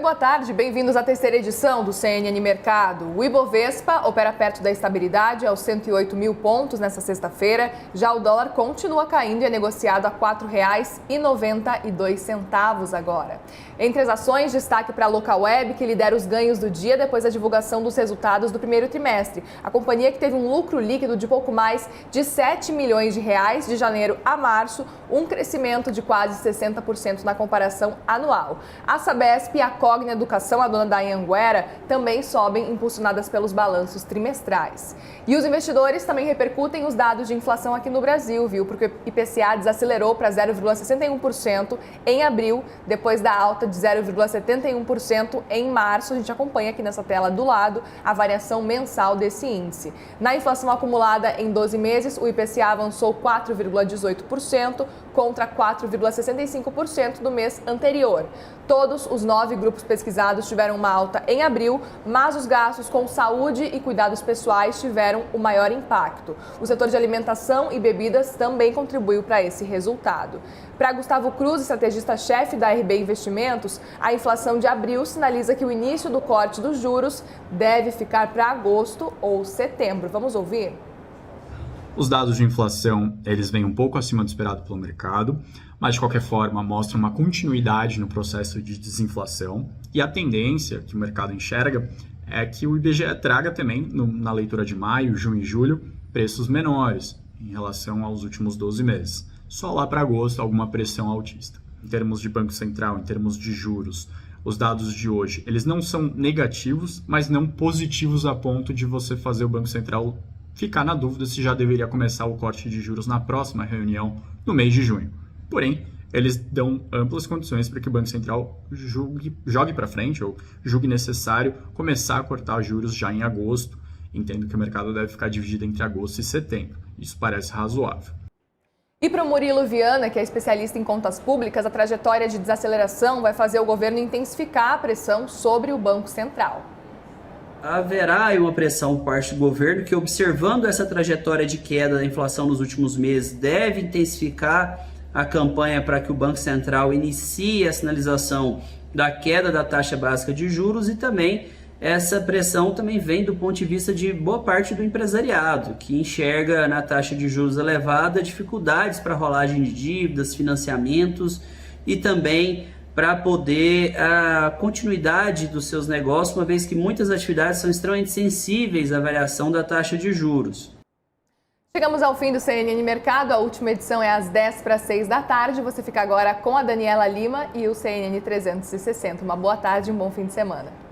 boa tarde. Bem-vindos à terceira edição do CNN Mercado. O Ibovespa opera perto da estabilidade aos 108 mil pontos nesta sexta-feira. Já o dólar continua caindo e é negociado a R$ 4,92 agora. Entre as ações, destaque para a Locaweb, que lidera os ganhos do dia depois da divulgação dos resultados do primeiro trimestre. A companhia que teve um lucro líquido de pouco mais de 7 milhões de reais de janeiro a março, um crescimento de quase 60% na comparação anual. A Sabesp e a Cogna Educação, a dona da Anhanguera, também sobem, impulsionadas pelos balanços trimestrais. E os investidores também repercutem os dados de inflação aqui no Brasil, viu? Porque o IPCA desacelerou para 0,61% em abril, depois da alta de 0,71% em março. A gente acompanha aqui nessa tela do lado a variação mensal desse índice. Na inflação acumulada em 12 meses, o IPCA avançou 4,18% contra 4,65% do mês anterior. Todos os 9 grupos pesquisados tiveram uma alta em abril, mas os gastos com saúde e cuidados pessoais tiveram o maior impacto. O setor de alimentação e bebidas também contribuiu para esse resultado. Para Gustavo Cruz, estrategista-chefe da RB Investimentos, a inflação de abril sinaliza que o início do corte dos juros deve ficar para agosto ou setembro. Vamos ouvir? Os dados de inflação, eles vêm um pouco acima do esperado pelo mercado, mas de qualquer forma mostram uma continuidade no processo de desinflação, e a tendência que o mercado enxerga é que o IBGE traga também, na leitura de maio, junho e julho, preços menores em relação aos últimos 12 meses. Só lá para agosto alguma pressão altista. Em termos de Banco Central, em termos de juros, os dados de hoje, eles não são negativos, mas não positivos a ponto de você fazer o Banco Central ficar na dúvida se já deveria começar o corte de juros na próxima reunião, no mês de junho. Porém, eles dão amplas condições para que o Banco Central jogue para frente, ou julgue necessário começar a cortar juros já em agosto. Entendo que o mercado deve ficar dividido entre agosto e setembro. Isso parece razoável. E para o Murilo Viana, que é especialista em contas públicas, a trajetória de desaceleração vai fazer o governo intensificar a pressão sobre o Banco Central. Haverá uma pressão por parte do governo que, observando essa trajetória de queda da inflação nos últimos meses, deve intensificar a campanha para que o Banco Central inicie a sinalização da queda da taxa básica de juros, e também essa pressão também vem do ponto de vista de boa parte do empresariado, que enxerga na taxa de juros elevada dificuldades para a rolagem de dívidas, financiamentos e também para poder a continuidade dos seus negócios, uma vez que muitas atividades são extremamente sensíveis à variação da taxa de juros. Chegamos ao fim do CNN Mercado, a última edição é às 5:50 da tarde. Você fica agora com a Daniela Lima e o CNN 360. Uma boa tarde e um bom fim de semana.